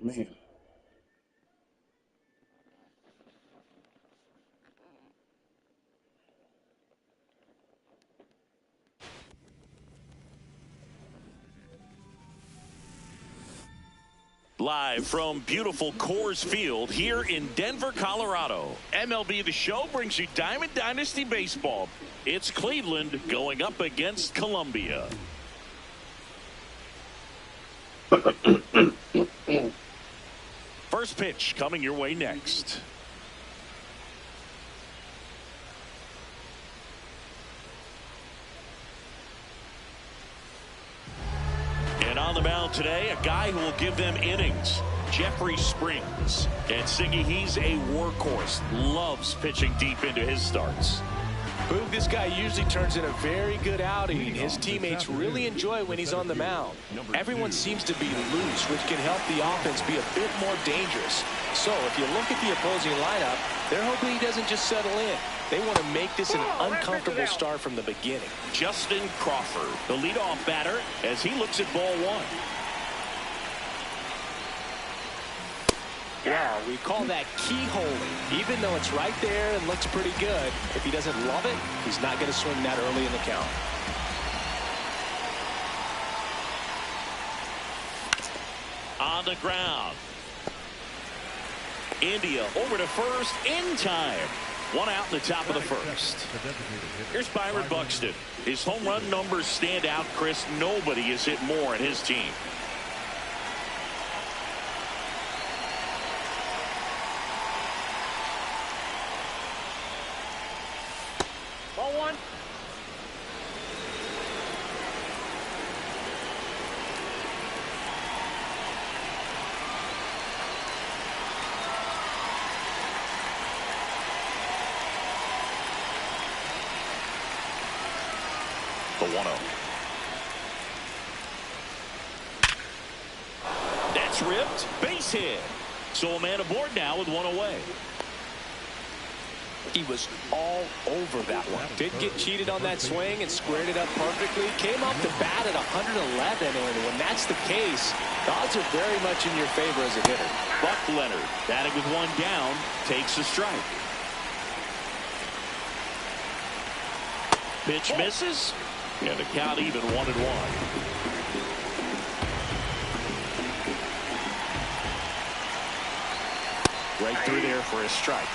Man. Live from beautiful Coors Field here in Denver, Colorado. MLB The Show brings you Diamond Dynasty Baseball. It's Cleveland going up against Columbia. First pitch coming your way next. And on the mound today, a guy who will give them innings, Jeffrey Springs. And Siggy, he's a workhorse, loves pitching deep into his starts. Boog, this guy usually turns in a very good outing. His teammates really enjoy when he's on the mound. Everyone seems to be loose, which can help the offense be a bit more dangerous. So if you look at the opposing lineup, they're hoping he doesn't just settle in. They want to make this an uncomfortable start from the beginning. Justin Crawford, the leadoff batter, as he looks at ball one. Yeah, we call that keyholing. Even though it's right there and looks pretty good, if he doesn't love it, he's not going to swing that early in the count. On the ground. India over to first in time. One out in the top of the first. Here's Byron Buxton. His home run numbers stand out, Chris. Nobody has hit more in his team. Ball one. The 1-0. That's ripped. Base hit. So a man aboard now with one away. He was all over that one. Didn't get cheated on that swing and squared it up perfectly. Came off the bat at 111, and when that's the case, the odds are very much in your favor as a hitter. Buck Leonard, batting with one down, takes a strike. Pitch misses. And the count even 1-1. Right through there for a strike.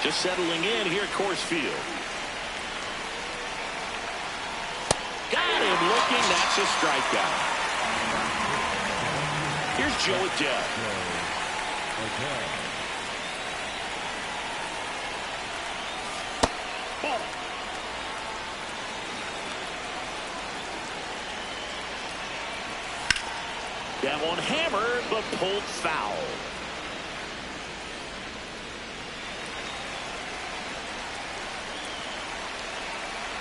Just settling in here at Coors Field. Got him looking. That's a strikeout. Here's Joe Adele. Ball. That one hammered, but pulled foul.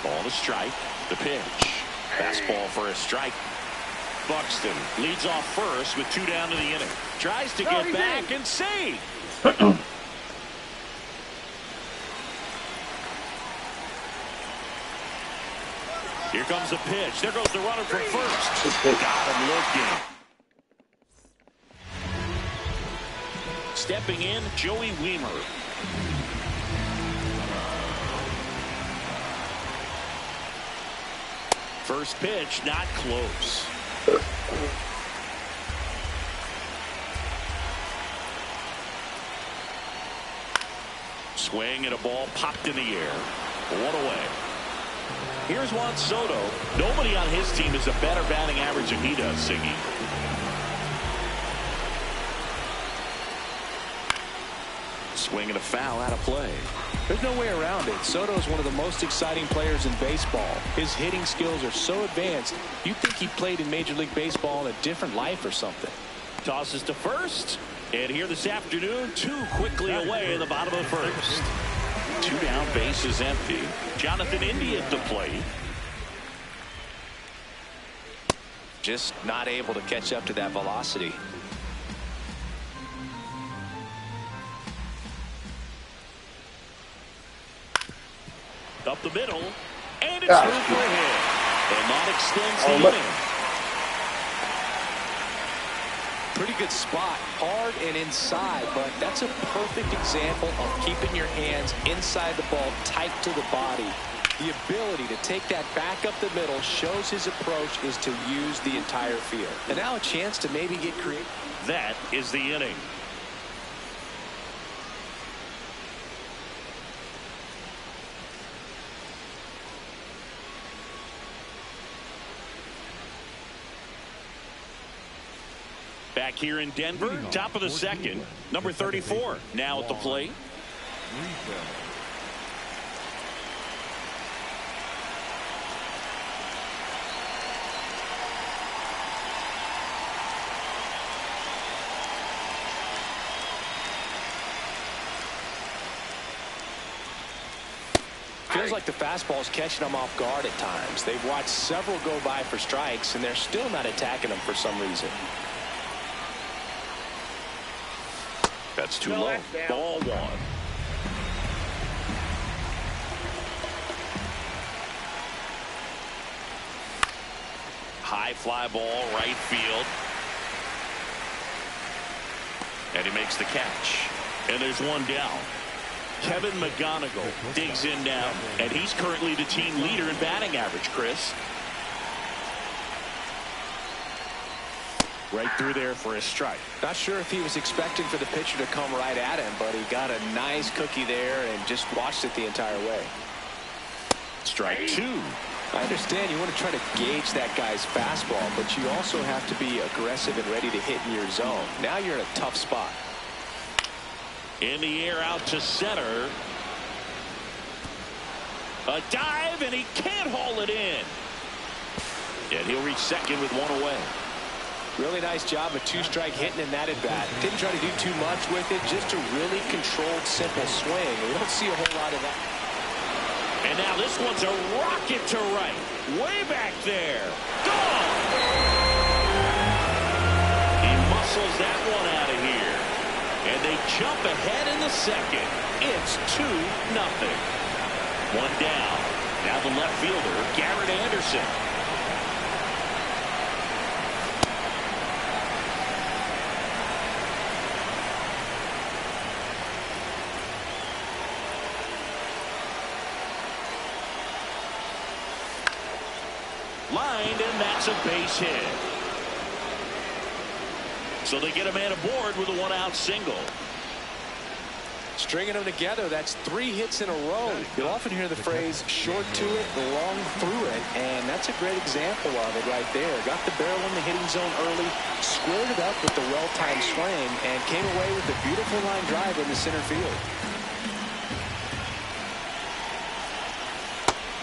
Ball to strike. The pitch. Fastball for a strike. Buxton leads off first with 2 down to the inning. Tries to get back and save. Here comes the pitch. There goes the runner from first. Got him looking. Stepping in, Joey Wiemer. First pitch, not close. Swing and a ball popped in the air. One away. Here's Juan Soto. Nobody on his team has a better batting average than he does, Siggy. Swing and a foul out of play. There's no way around it. Soto is one of the most exciting players in baseball. His hitting skills are so advanced, you'd think he played in Major League Baseball in a different life or something. Tosses to first. And here this afternoon, 2 quickly away in the bottom of the first. 2 down, base is empty. Jonathan India at the plate. Just not able to catch up to that velocity. Up the middle, and it's through for a hit. And that extends the inning. Pretty good spot, hard and inside, but that's a perfect example of keeping your hands inside the ball, tight to the body. The ability to take that back up the middle shows his approach is to use the entire field. And now a chance to maybe get creative. That is the inning. Back here in Denver, top of the second, number 34 now at the plate. Feels like the fastball's catching them off guard at times. They've watched several go by for strikes, and they're still not attacking them for some reason. That's too low. Ball one. High fly ball, right field. And he makes the catch. And there's one down. Kevin McGonigal digs in now, and he's currently the team leader in batting average, Chris. Right through there for a strike. Not sure if he was expecting for the pitcher to come right at him, but he got a nice cookie there and just watched it the entire way. Strike two. I understand you want to try to gauge that guy's fastball, but you also have to be aggressive and ready to hit in your zone. Now you're in a tough spot. In the air out to center. A dive, and he can't haul it in. And he'll reach second with one away. Really nice job of two-strike hitting in that at-bat. Didn't try to do too much with it, just a really controlled, simple swing. We don't see a whole lot of that. And now this one's a rocket to right. Way back there. Gone! He muscles that one out of here. And they jump ahead in the second. It's 2-0. One down. Now the left fielder, Garrett Anderson. Lined, and that's a base hit. So they get a man aboard with a one-out single. Stringing them together, that's 3 hits in a row. You'll often hear the phrase short to it, long through it, and that's a great example of it right there. Got the barrel in the hitting zone early, squared it up with the well-timed swing, and came away with a beautiful line drive in the center field.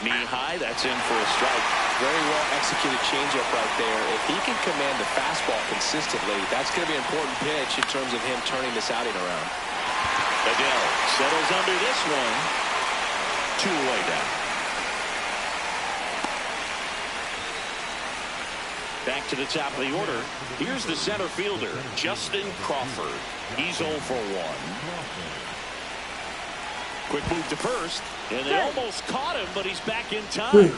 Knee high, that's in for a strike. Very well executed changeup right there. If he can command the fastball consistently, that's going to be an important pitch in terms of him turning this outing around. Adele settles under this one. 2 away down. Back to the top of the order. Here's the center fielder, Justin Crawford. He's 0 for 1. Quick move to first, and they almost caught him, but he's back in time.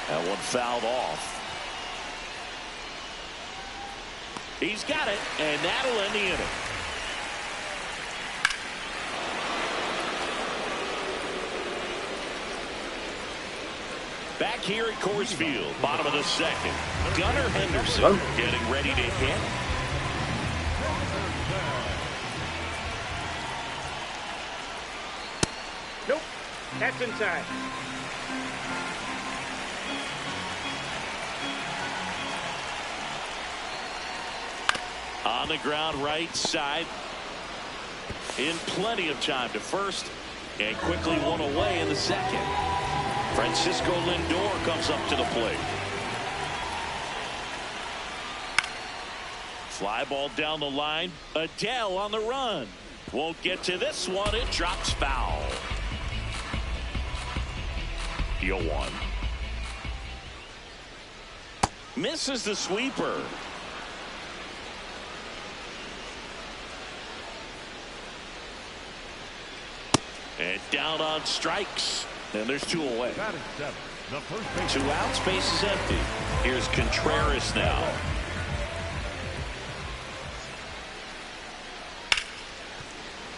That one fouled off. He's got it, and that'll end the inning. Back here at Coors Field, bottom of the second. Gunnar Henderson getting ready to hit. Nope, that's inside. On the ground right side. In plenty of time to first, and quickly one away in the second. Francisco Lindor comes up to the plate. Fly ball down the line. Adele on the run. Won't get to this one. It drops foul. Deal 1. Misses the sweeper. And down on strikes. And there's 2 away. 2 outs, base is empty. Here's Contreras now.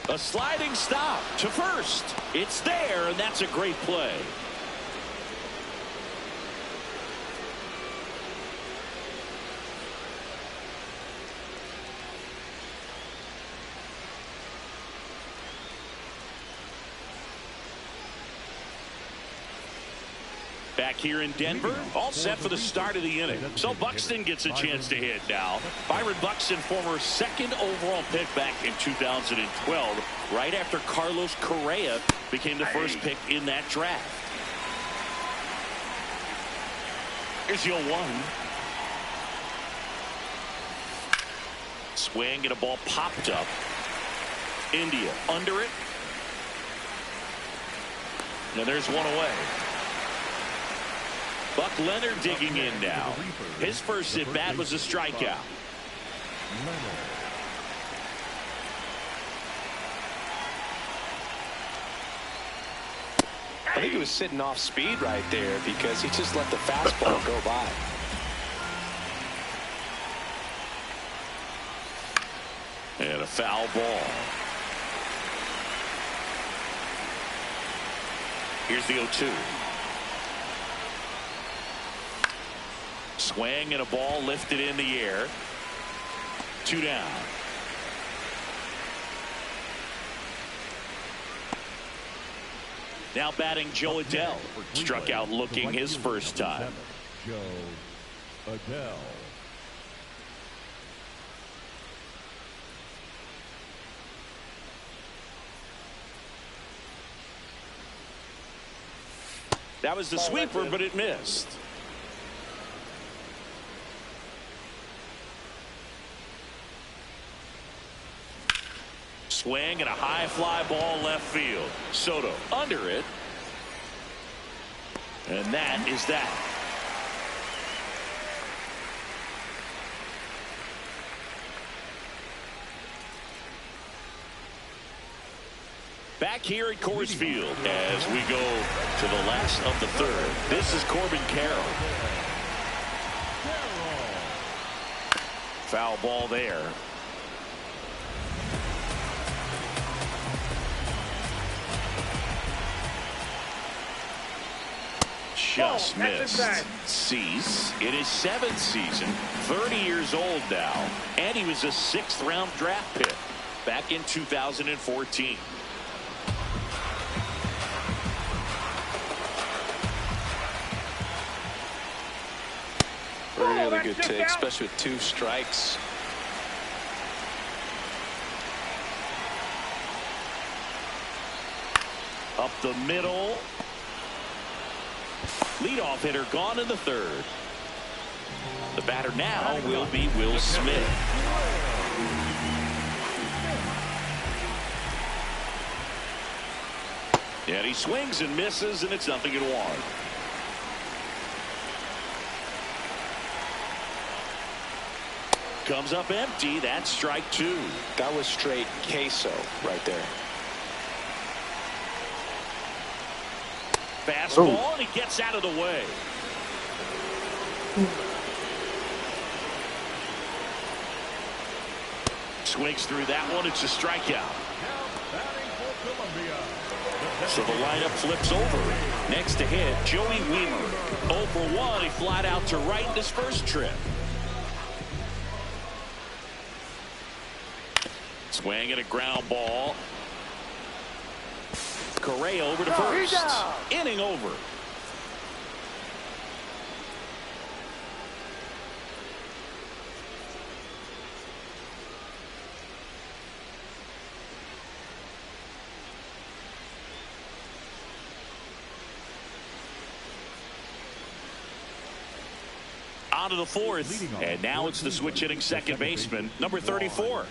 A sliding stop to first. It's there, and that's a great play. Back here in Denver, all set for the start of the inning. So Buxton gets a chance to hit now. Byron Buxton, former 2nd overall pick back in 2012, right after Carlos Correa became the first pick in that draft. Here's your 1. Swing and a ball popped up. India under it. And there's 1 away. Buck Leonard digging in now. His first at bat was a strikeout. I think he was sitting off speed right there because he just let the fastball go by. And a foul ball. Here's the 0-2. Swing and a ball lifted in the air. 2 down. Now batting Joe Adell. Struck out looking his first time. Joe Adell. That was the sweeper, but it missed. Swing and a high fly ball left field. Soto under it. And that is that. Back here at Coors Field as we go to the last of the 3rd. This is Corbin Carroll. Foul ball there. Just missed. Cease. In his 7th season, 30 years old now, and he was a 6th round draft pick back in 2014. Really good take, especially with 2 strikes. Up the middle. Leadoff hitter gone in the 3rd. The batter now will be Will Smith. And he swings and misses, and it's 0-1. Comes up empty. That's strike 2. That was straight queso right there. Fastball, and he gets out of the way. Swings through that one. It's a strikeout. So the lineup flips over. Next to hit, Joey Wiemer. 0 for 1. He flied out to right in his first trip. Swing and a ground ball. Correa over to first. Inning over. On to the 4th, and now it's the switch hitting second baseman, number 34.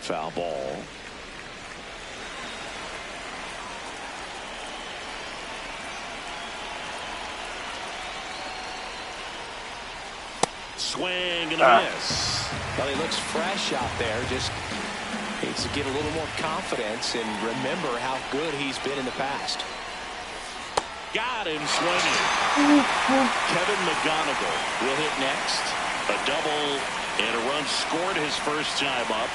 Foul ball. swing and a miss. Well, he looks fresh out there. Just needs to get a little more confidence and remember how good he's been in the past. Got him swinging. Kevin McGonigal will hit next. A double and a run scored his first time up.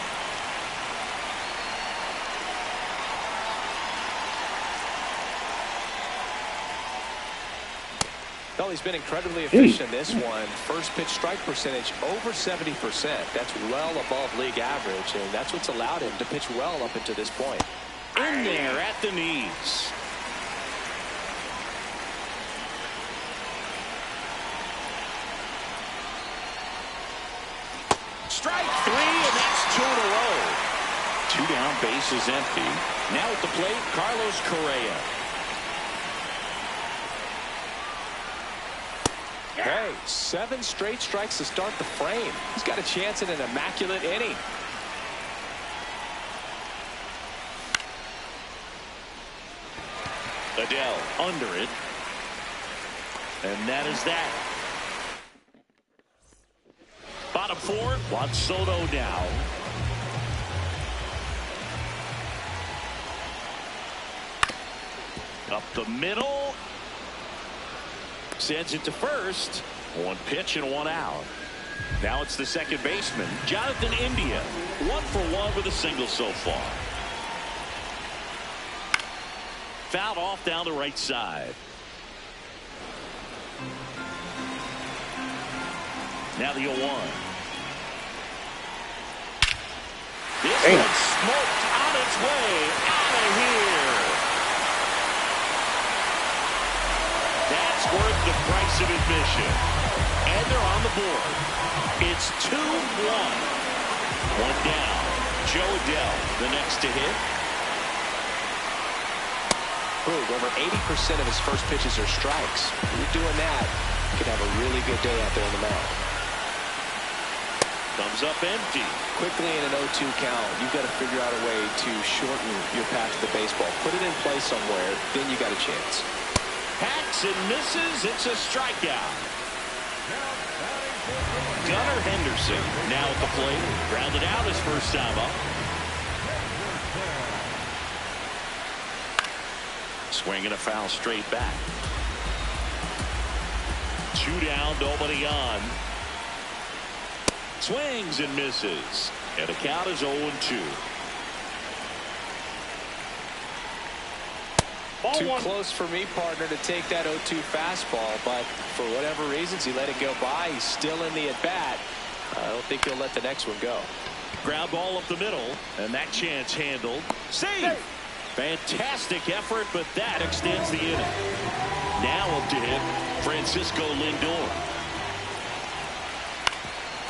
Well, he's been incredibly efficient in this one. First pitch strike percentage over 70%. That's well above league average, and that's what's allowed him to pitch well up until this point. In there at the knees. Strike three, and that's 2 in a row. 2 down, bases empty. Now at the plate, Carlos Correa. Hey, 7 straight strikes to start the frame. He's got a chance at an immaculate inning. Adele under it. And that is that. Bottom 4, Juan Soto now. Up the middle. Sends it to first. 1 pitch and 1 out. Now it's the second baseman, Jonathan India. 1 for 1 with a single so far. Fouled off down the right side. Now the 0-1. This one's smoked on its way out of here. That's worth the price of admission. And they're on the board. It's 2-1. 1 down. Joe Adele, the next to hit. Over 80% of his first pitches are strikes. If you're doing that, you could have a really good day out there on the mound. Comes up empty. Quickly in an 0-2 count, you've got to figure out a way to shorten your path to the baseball. Put it in play somewhere, then you got a chance. Hacks and misses. It's a strikeout. Gunnar Henderson now at the plate. Grounded out his first time up. Swinging a foul straight back. 2 down, nobody on. Swings and misses. And the count is 0-2. Too close for me, partner, to take that 0-2 fastball, but for whatever reasons, he let it go by. He's still in the at-bat. I don't think he'll let the next one go. Ground ball up the middle, and that chance handled. Save! Fantastic effort, but that extends the inning. Now up to hit, Francisco Lindor.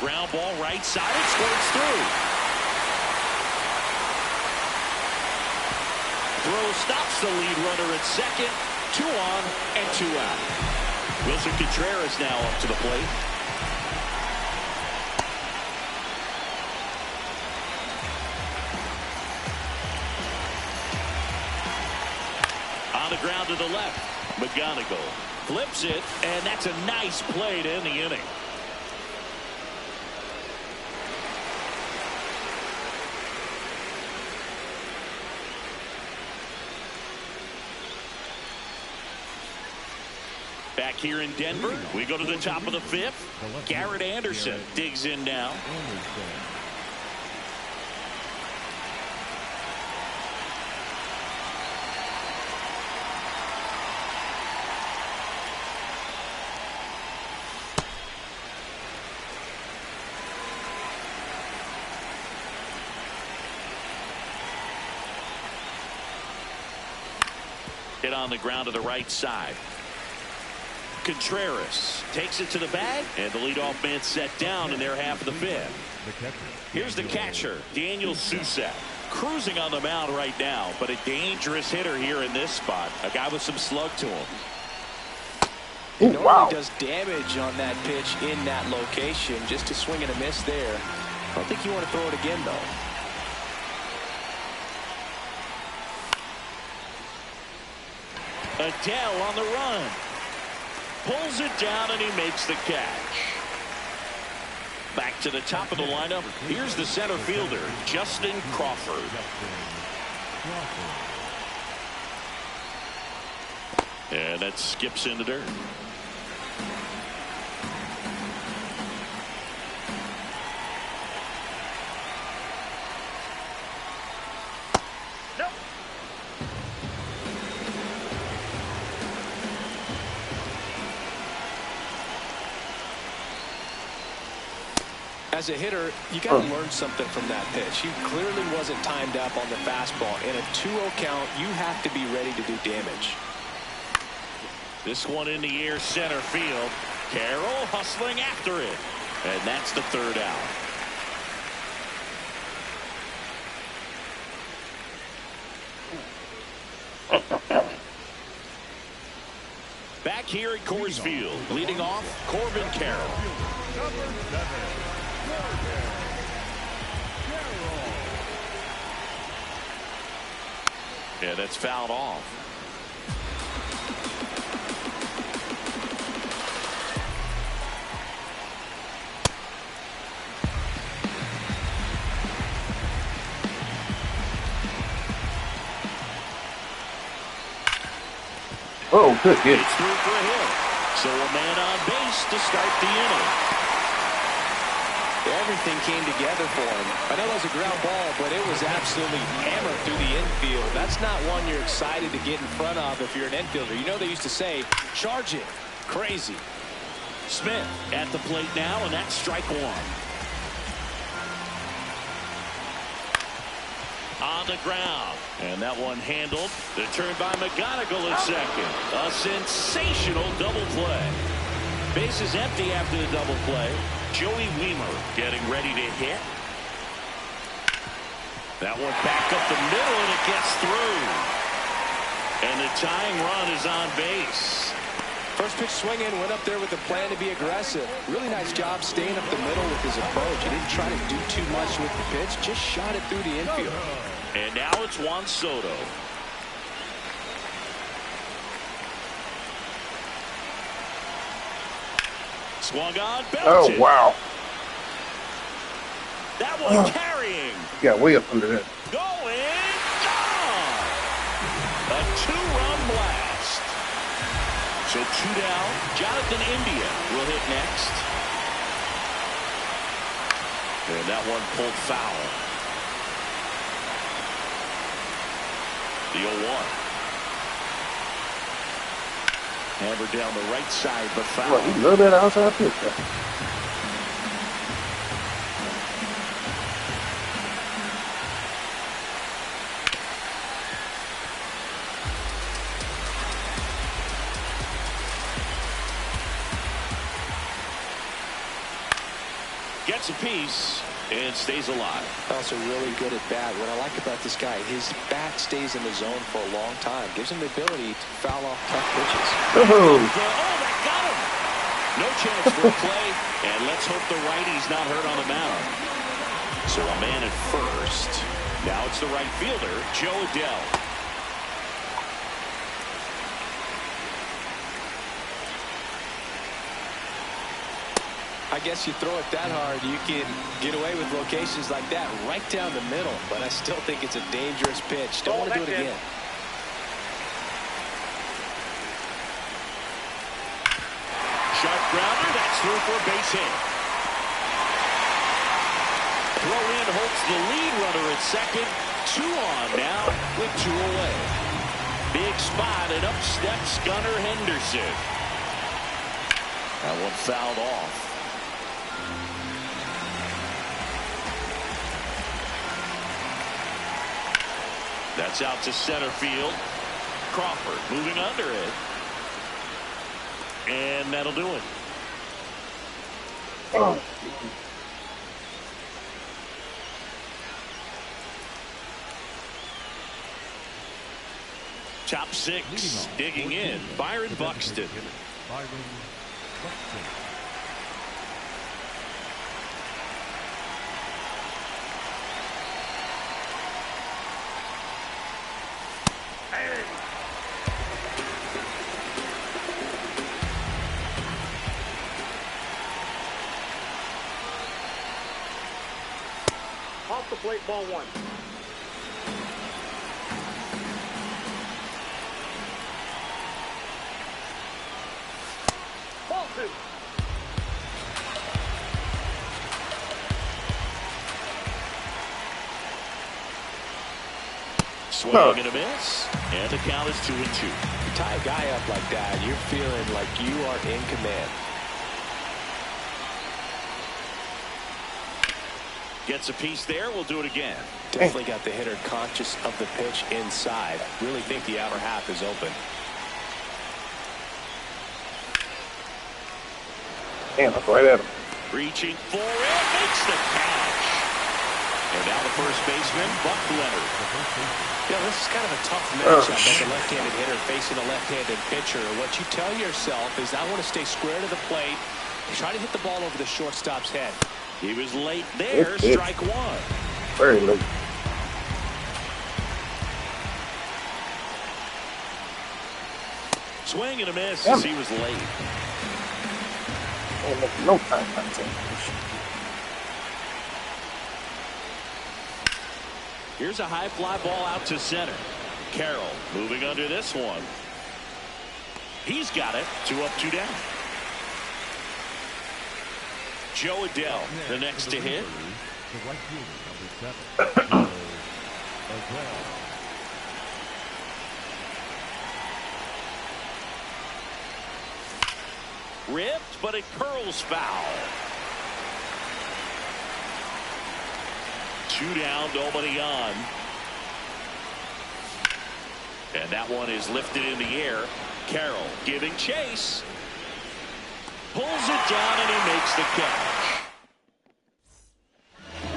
Ground ball right side, it squirts through. Throw stops the lead runner at second. 2 on and 2 out. Wilson Contreras now up to the plate. On the ground to the left. McGonigal flips it, and that's a nice play to end the inning. Back here in Denver, we go to the top of the 5th. Garrett Anderson digs in now. Hit on the ground to the right side. Contreras takes it to the bag, and the leadoff man set down in their half of the 5th. Here's the catcher, Daniel Susak, cruising on the mound right now, but a dangerous hitter here in this spot. A guy with some slug to him. He normally does damage on that pitch in that location. Just a swing and a miss there. I don't think you want to throw it again, though. Adele on the run. Pulls it down, and he makes the catch. to the top of the lineup. Here's the center fielder, Justin Crawford. And that skips into dirt. As a hitter, you got to learn something from that pitch. He clearly wasn't timed up on the fastball. In a 2-0 count, you have to be ready to do damage. This one in the air, center field. Carroll hustling after it. And that's the third out. Back here at Coors Field, leading off, Corbin Carroll. Number 7. Yeah, that's fouled off. Oh, good hit. It's through for a hit. So a man on base to start the inning. Everything came together for him. I know that was a ground ball, but it was absolutely hammered through the infield. That's not one you're excited to get in front of if you're an infielder. You know they used to say, charge it. Crazy. Smith at the plate now, and that's strike one. On the ground. And that one handled. The turn by McGonigal at second. A sensational double play. Bases empty after the double play. Joey Wiemer getting ready to hit. That one back up the middle, and it gets through. And the tying run is on base. First pitch swinging, went up there with a plan to be aggressive. Really nice job staying up the middle with his approach. He didn't try to do too much with the pitch, just shot it through the infield. And now it's Juan Soto. Swung on, belted. Oh, wow. That one carrying. Yeah, way up under that. Going, gone. A two-run blast. So two down. Jonathan India will hit next. And that one pulled foul. The 0-1. Hammered down the right side, but foul. What, you love that outside pitch? Gets a piece and stays alive. Also really good at bat. What I like about this guy, his bat stays in the zone for a long time. Gives him the ability to foul off tough pitches. Oh, that got him. No chance for a play, and let's hope the righty's not hurt on the mound. So a man at first. Now it's the right fielder, Joe Adell. I guess you throw it that hard, you can get away with locations like that right down the middle. But I still think it's a dangerous pitch. Don't want to do it again. Sharp grounder, that's through for a base hit. Throw in holds the lead runner at second. 2 on now with 2 away. Big spot, and up steps Gunnar Henderson. That one fouled off. That's out to center field. Crawford moving under it. And that'll do it. Oh. Top 6 digging in. Byron Buxton. Byron Buxton. Off the plate, ball 1. Ball 2. Swing and a miss. And the count is 2-2. You tie a guy up like that, you're feeling like you are in command. Gets a piece there. We'll do it again. Definitely got the hitter conscious of the pitch inside. Really think the outer half is open. Damn, that's right at him. Reaching for it. Makes the catch. And now the first baseman, Buck Leonard. Yeah, this is kind of a tough matchup as a left-handed hitter facing a left-handed pitcher. What you tell yourself is, I want to stay square to the plate and try to hit the ball over the shortstop's head. He was late there. Strike 1. Very late. Swing and a miss as he was late. No time. Here's a high fly ball out to center. Carroll moving under this one. He's got it. 2 up, 2 down. Joe Adell, the next to hit. The right fielder, number 7. Adell. Ripped, but it curls foul. 2 down, nobody on. And that one is lifted in the air. Carroll giving chase. Pulls it down and he makes the catch.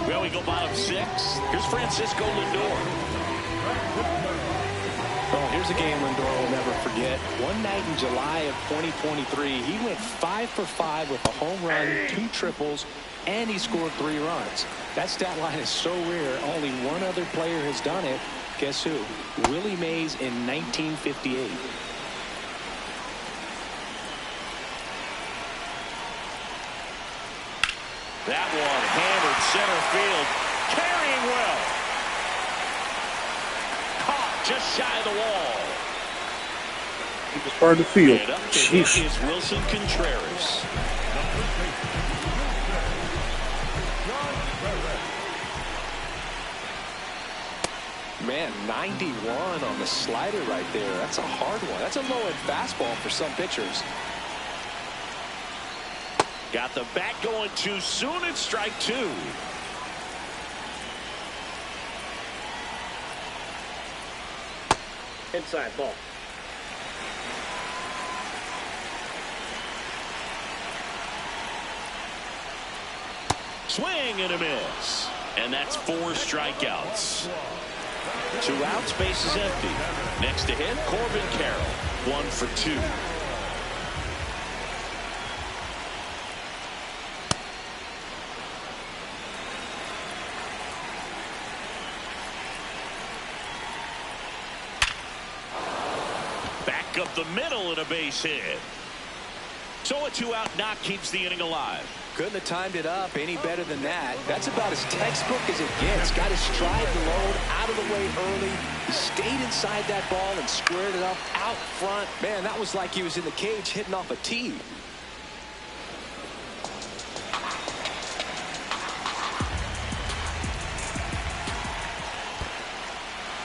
Well, we go bottom 6. Here's Francisco Lindor. Oh, here's a game Lindor will never forget. One night in July of 2023, he went 5 for 5 with a home run, 2 triples, and he scored 3 runs. That stat line is so rare, only one other player has done it. Guess who? Willie Mays in 1958. That one hammered center field. Carrying well. Caught just shy of the wall. He was hard to feel. And up to hit is Wilson Contreras. Man, 91 on the slider right there. That's a hard one. That's a low-end fastball for some pitchers. Got the bat going too soon. It's strike 2. Inside ball. Swing and a miss. And that's 4 strikeouts. 2 outs, base is empty. Next to hit, Corbin Carroll. 1 for 2. Back up the middle and a base hit. So a 2-out knock keeps the inning alive. Couldn't have timed it up any better than that. That's about as textbook as it gets. Got his stride load out of the way early. He stayed inside that ball and squared it up out front. Man, that was like he was in the cage hitting off a tee.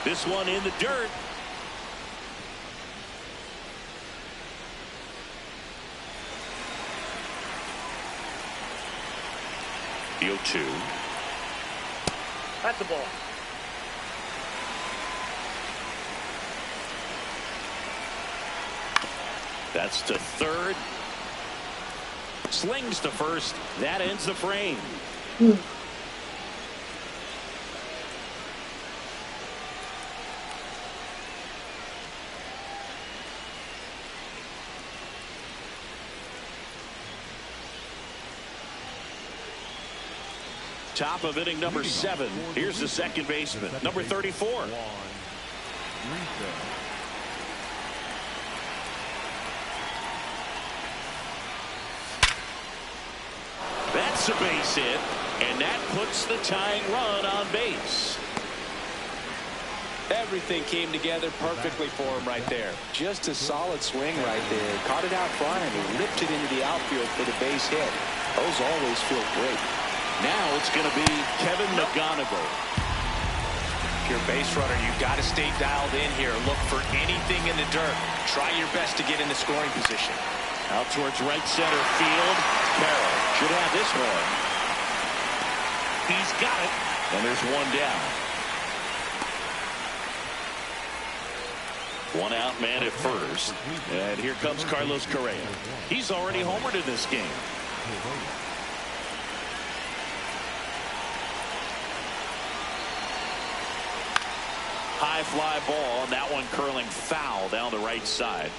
This one in the dirt. The 0-2. That's the ball. That's to third. Slings to first. That ends the frame. Top of inning number 7. Here's the second baseman, number 34. That's a base hit. And that puts the tying run on base. Everything came together perfectly for him right there. Just a solid swing right there. Caught it out front and he ripped it into the outfield for the base hit. Those always feel great. Now it's going to be Kevin McGonigal. If you're a base runner, you've got to stay dialed in here. Look for anything in the dirt. Try your best to get in the scoring position. Out towards right center field. Carroll should have this one. He's got it. And there's one down. One out man at first. And here comes Carlos Correa. He's already homered in this game. High fly ball, and that one curling foul down the right side.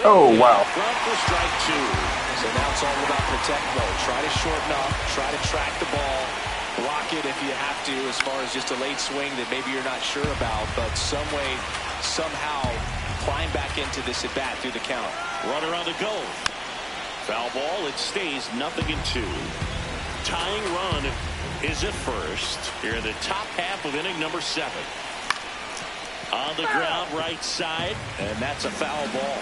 Oh, wow. Front for strike two. So now it's all about protect mode. Try to shorten up, try to track the ball, block it if you have to, as far as just a late swing that maybe you're not sure about, but some way, somehow climb back into this at bat through the count. Runner on the go. Foul ball. It stays 0-2. Tying run is at first here in the top half of inning number 7. On the ground right side, and that's a foul ball.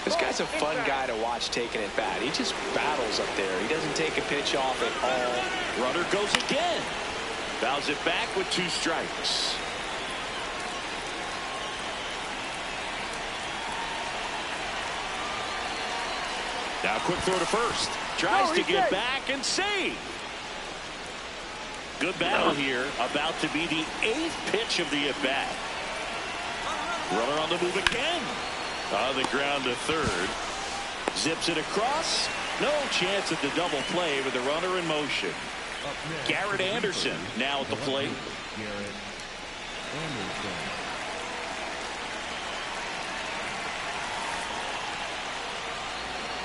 This guy's a fun guy to watch taking it bat. He just battles up there. He doesn't take a pitch off at all. Runner goes again. Fouls it back with 2 strikes. Now quick throw to first. Tries to get back and save. Good battle here. About to be the 8th pitch of the at-bat. Runner on the move again. On the ground to third. Zips it across. No chance at the double play with the runner in motion. Garrett Anderson now at the plate. Garrett Anderson.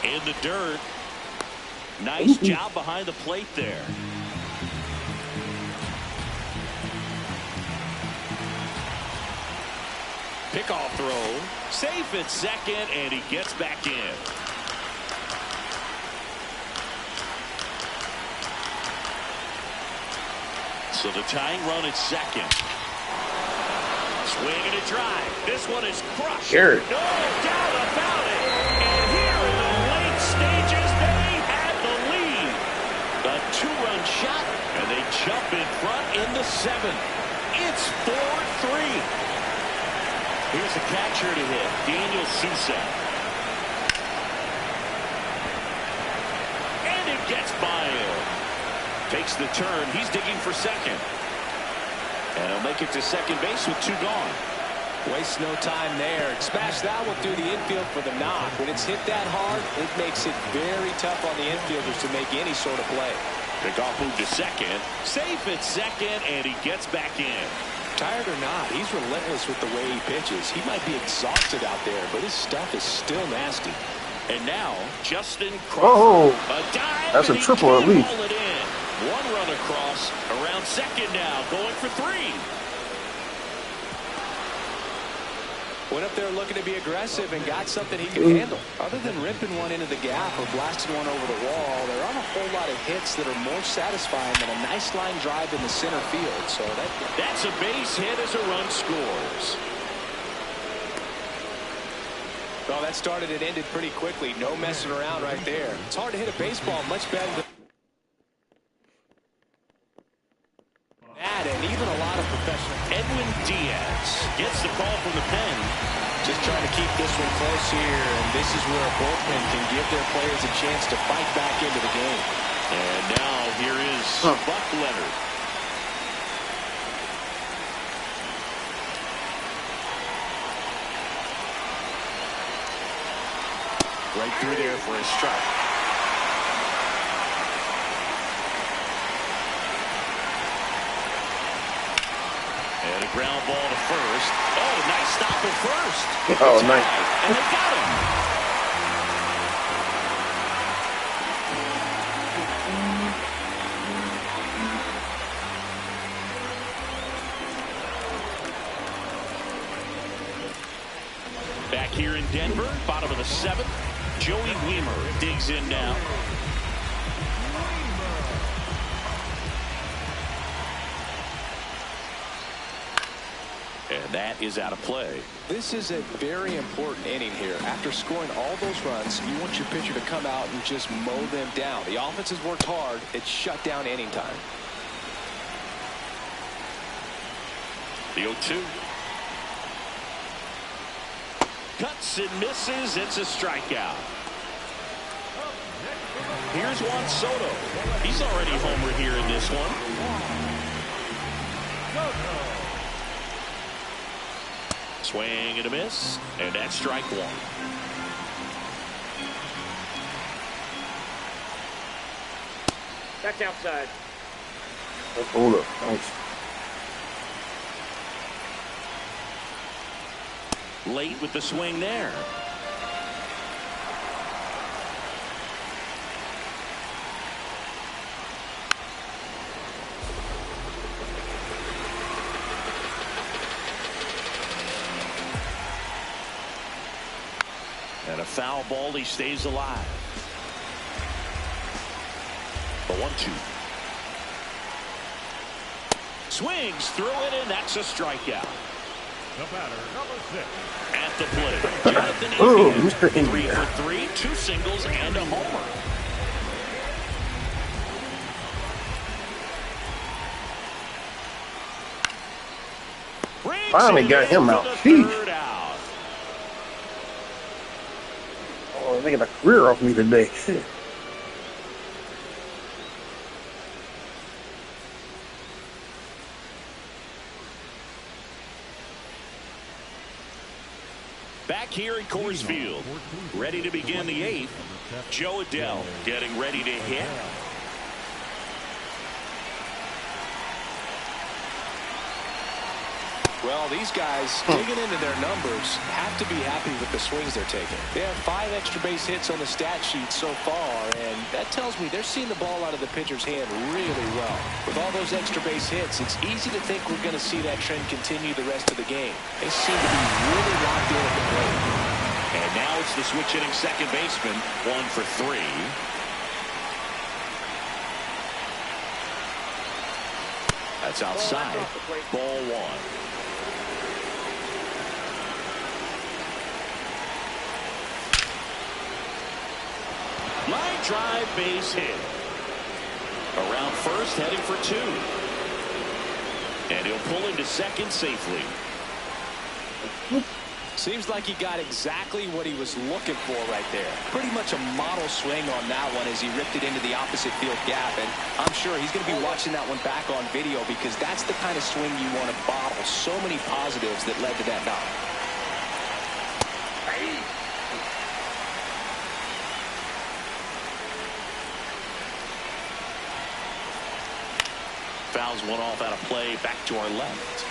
In the dirt. Nice job behind the plate there. Pickoff throw. Safe at second, and he gets back in. So the tying run at second. Swing and a drive. This one is crushed. Garrett. No doubt about it. And here in the late stages, they had the lead. A 2-run shot, and they jump in front in the 7th. It's 4-3. Here's a catcher to hit, Daniel Sousa. And it gets by him. Takes the turn. He's digging for second. And he'll make it to second base with 2 gone. Wastes no time there. Smash that one through the infield for the knock. When it's hit that hard, it makes it very tough on the infielders to make any sort of play. Pickoff move to second. Safe at second, and he gets back in. Tired or not, he's relentless with the way he pitches. He might be exhausted out there, but his stuff is still nasty. And now, Justin Crawford. Oh, A dive, that's a and he triple at can't least. haul it in. 1 run across, around second now, going for 3. Went up there looking to be aggressive and got something he can handle. Other than ripping one into the gap or blasting one over the wall, there aren't a whole lot of hits that are more satisfying than a nice line drive in the center field. So that's a base hit as a run scores. Well, that started and ended pretty quickly. No messing around right there. It's hard to hit a baseball much better than that, and even a lot of professional. Edwin Diaz gets the call from the pen. Just trying to keep this one close here, and this is where a bullpen can give their players a chance to fight back into the game. And now here is Buck Leonard. Right through there for a strike. And a ground ball to first. Oh, nice stop at first. Oh, nice. And they got him. here in Denver, bottom of the 7th. Joey Weimer digs in now. And that is out of play. This is a very important inning here. After scoring all those runs, you want your pitcher to come out and just mow them down. The offense has worked hard. It's shut down inning time. The 0-2. Cuts and misses. It's a strikeout. Here's Juan Soto. He's already homered here in this one. Swing and a miss, and that's strike 1. That's outside. Hold up. Nice. Late with the swing there. And a foul ball, he stays alive. The 1-2. Swings through it, and that's a strikeout. The batter, number 6. At the plate, Jonathan Oh, India, Mr. 3 India. for 3, 2 singles and a homer. Finally got him out. Third out. Oh, they got a career off me today. Shit. Back here at Coors Field, ready to begin the 8th. Joe Adell getting ready to hit. Well, these guys digging into their numbers have to be happy with the swings they're taking. They have 5 extra base hits on the stat sheet so far, and that tells me they're seeing the ball out of the pitcher's hand really well. With all those extra base hits, it's easy to think we're going to see that trend continue the rest of the game. They seem to be really locked in at the plate. And now it's the switch hitting second baseman, 1 for 3. That's outside. Ball 1. Line drive, base hit. Around first, heading for 2. And he'll pull into second safely. Seems like he got exactly what he was looking for right there. Pretty much a model swing on that one as he ripped it into the opposite field gap. And I'm sure he's going to be watching that one back on video because that's the kind of swing you want to bottle. So many positives that led to that knock. Fouls one off out of play, back to our left.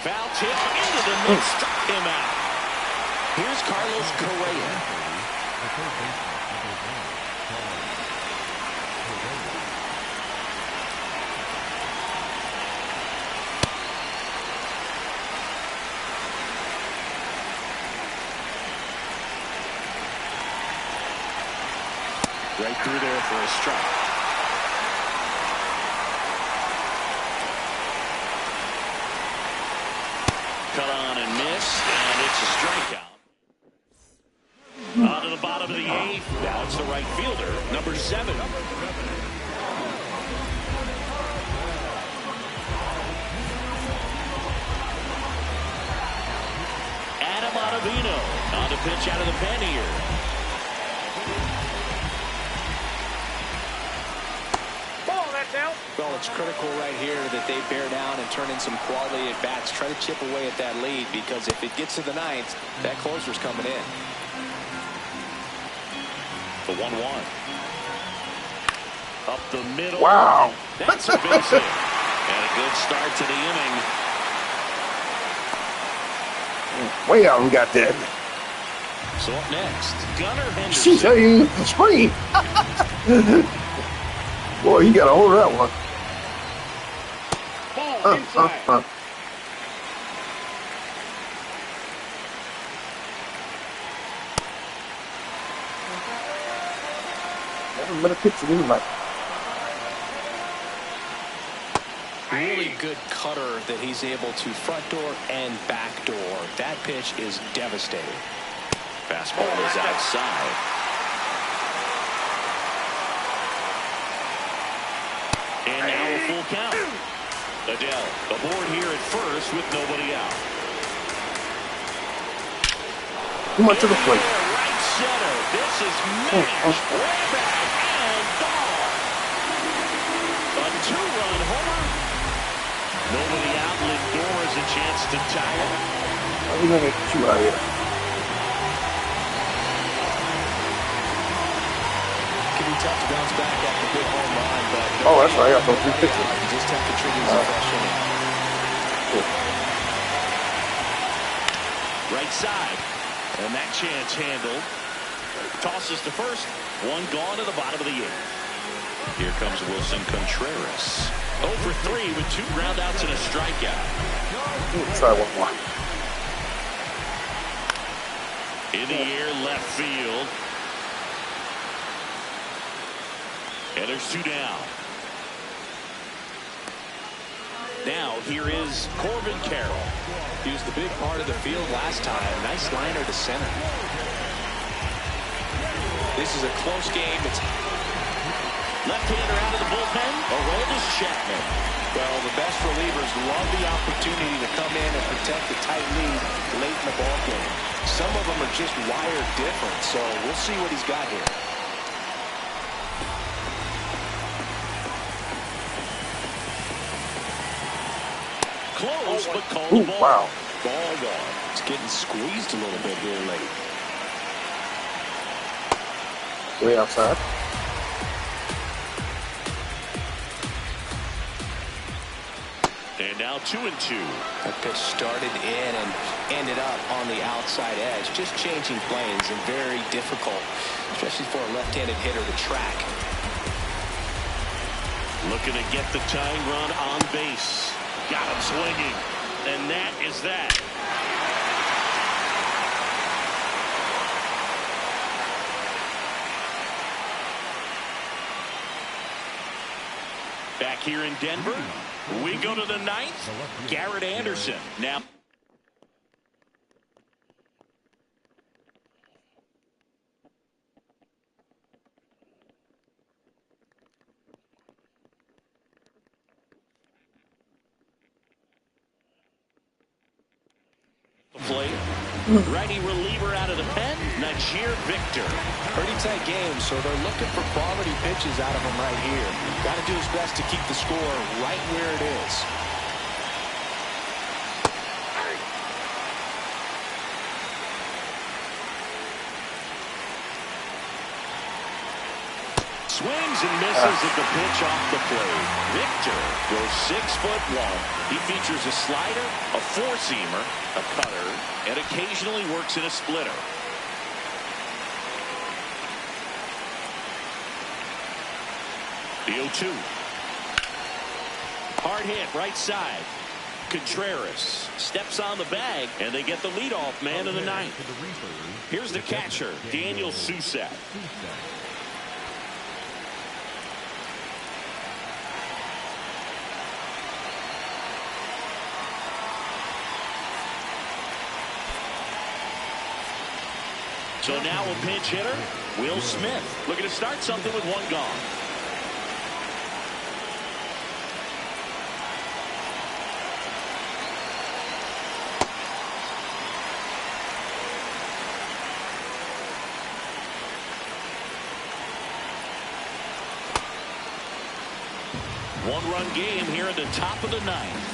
Foul tip into the mid, struck him out. Here's Carlos Correa. Right through there for a strike. Cut on and miss, and it's a strikeout. On to the bottom of the 8th. Now it's the right fielder, number 7. Adam Ottavino on the pitch out of the pen here. Out. Well, it's critical right here that they bear down and turn in some quality at bats. Try to chip away at that lead because if it gets to the 9th, that closer's coming in. The 1-1. Up the middle. Wow. That's a base hit. And a good start to the inning. Way out and got that. So up next, Gunnar Henderson. She's a screen. Boy, you got a hold of that one. Ball Inside. Better pitch it in like. Really good cutter that he's able to front door and back door. That pitch is devastating. Fastball is outside. And now a full count. Adele aboard here at first with nobody out. Too much of the plate. Right center. This is mashed way back and gone. A two-run homer. Nobody out. Lindor has a chance to tie it. We're gonna get two out of here. Can be tough to bounce back after a big home run, but Oh, that's right. I got those 3 pitches. you just have to treat it as a fresh inning. Right side. And that chance handled. Tosses to first. One gone to the bottom of the 8th. Here comes Wilson Contreras. 0 for 3 with 2 groundouts and a strikeout. We'll try one more. In the air, left field. And there's 2 down. Now here is Corbin Carroll. He was the big part of the field last time. Nice liner to center. This is a close game. It's Left-hander out of the bullpen. Aroldis Chapman. well, the best relievers love the opportunity to come in and protect the tight lead late in the ball game. Some of them are just wired different, so we'll see what he's got here. Close, but called the ball. Wow. Ball gone. It's getting squeezed a little bit here late. Way outside. And now 2-2. That pitch started in and ended up on the outside edge. Just changing planes and very difficult, especially for a left-handed hitter to track. Looking to get the tying run on base. Got him swinging. And that is that. Back here in Denver, we go to the 9th. Garrett Anderson. Now. Play. Righty reliever out of the pen, Najir Victor. Pretty tight game, so they're looking for quality pitches out of him right here. Got to do his best to keep the score right where it is. Swings and misses at the pitch off the plate. Victor goes 6'1". He features a slider, a four-seamer, a cutter, and occasionally works in a splitter. The 0-2. Hard hit right side. Contreras steps on the bag, and they get the leadoff man in the 9th. Here's the catcher, Daniel Susak. So now a pinch hitter, Will Smith, looking to start something with 1 gone. One-run game here at the top of the 9th.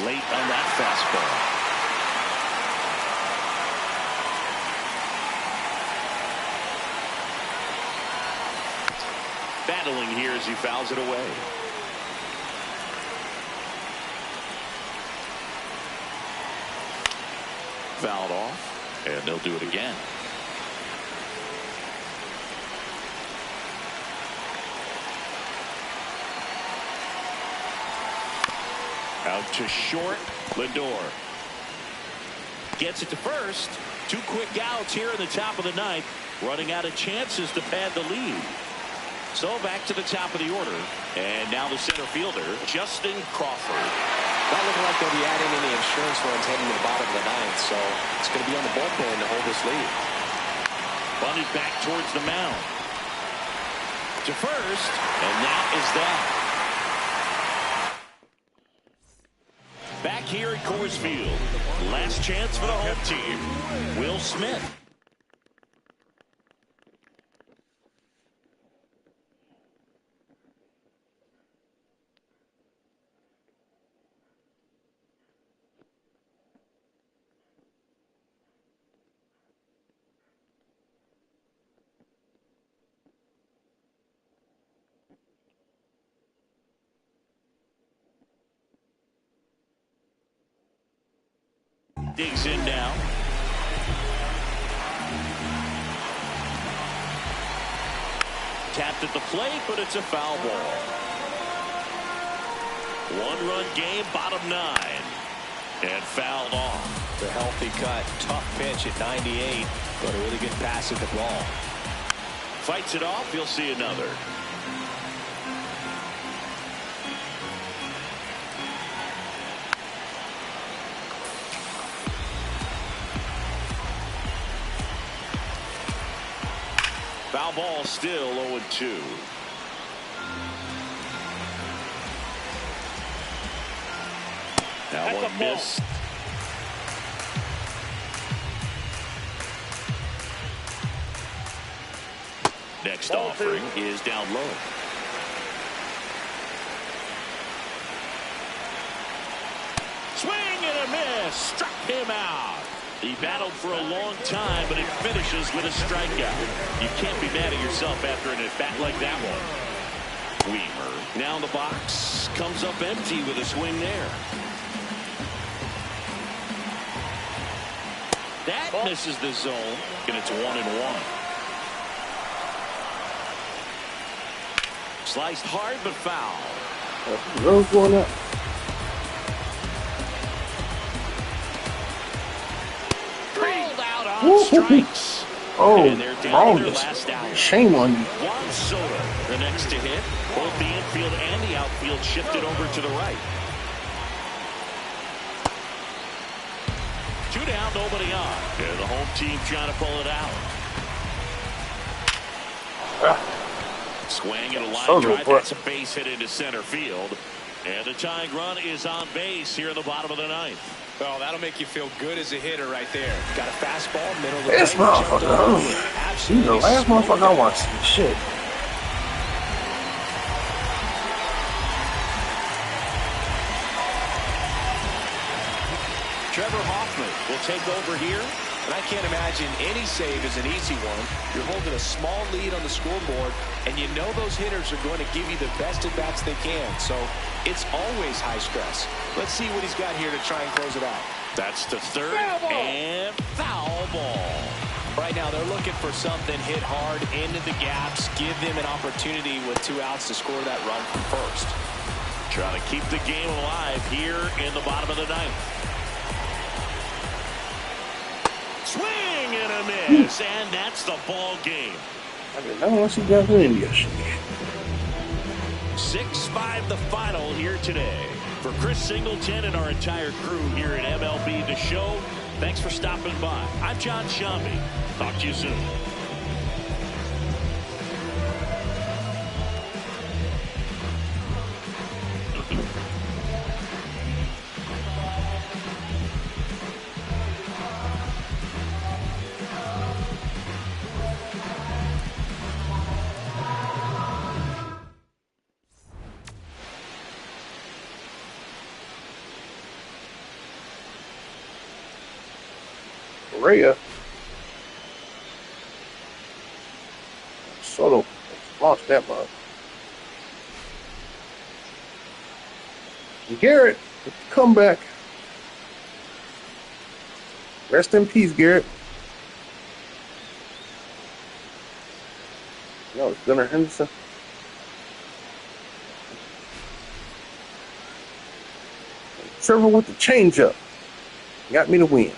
Late on that fastball. Battling here as he fouls it away. Fouled off, and they'll do it again. Out to short. Lindor gets it to first. 2 quick outs here in the top of the ninth. Running out of chances to pad the lead. So back to the top of the order. And now the center fielder, Justin Crawford. Not looking like they'll be adding any insurance runs heading to the bottom of the ninth. So it's going to be on the bullpen to hold this lead. Bunted back towards the mound. To first. And that is that. Back here at Coors Field. Last chance for the home team. Will Smith. Digs in now. Tapped at the plate, but it's a foul ball. 1-run game, bottom 9. And fouled off. The healthy cut. Tough pitch at 98, but a really good pass at the ball. Fights it off. You'll see another. Foul ball, still 0-2. That one missed. Next offering is down low. Swing and a miss. Struck him out. He battled for a long time, but it finishes with a strikeout. You can't be mad at yourself after an at-bat like that one. Weimer now in the box. Comes up empty with a swing there. That misses the zone, and it's 1-1. Sliced hard, but foul. Rose going up. Rolled out on strikes. Oh, and they're down to their bonus. last out. Shame on you. Juan Soto, the next to hit. Both the infield and the outfield shifted over to the right. 2 down, nobody on. And the home team trying to pull it out. Swing and a line drive. That's a base hit into center field. And the tying run is on base here in the bottom of the ninth. Oh, that'll make you feel good as a hitter right there. Got a fastball, middle of the This plate. motherfucker. He's the last motherfucker I want to see. Shit. Trevor Hoffman will take over here. And I can't imagine any save is an easy one. You're holding a small lead on the scoreboard, and you know those hitters are going to give you the best at-bats they can. So it's always high stress. Let's see what he's got here to try and close it out. That's the third and foul ball. Right now, they're looking for something hit hard into the gaps, give them an opportunity with 2 outs to score that run from first. Trying to keep the game alive here in the bottom of the ninth. Swing and a miss, and that's the ball game. I did not want to see guys in India. 6-5 the final here today. For Chris Singleton and our entire crew here at MLB The Show, thanks for stopping by. I'm John Shambi. Talk to you soon. Rhea. Soto lost that much. Garrett, comeback. Rest in peace, Garrett. No, it's Gunnar Henderson. Trevor with the changeup got me the win.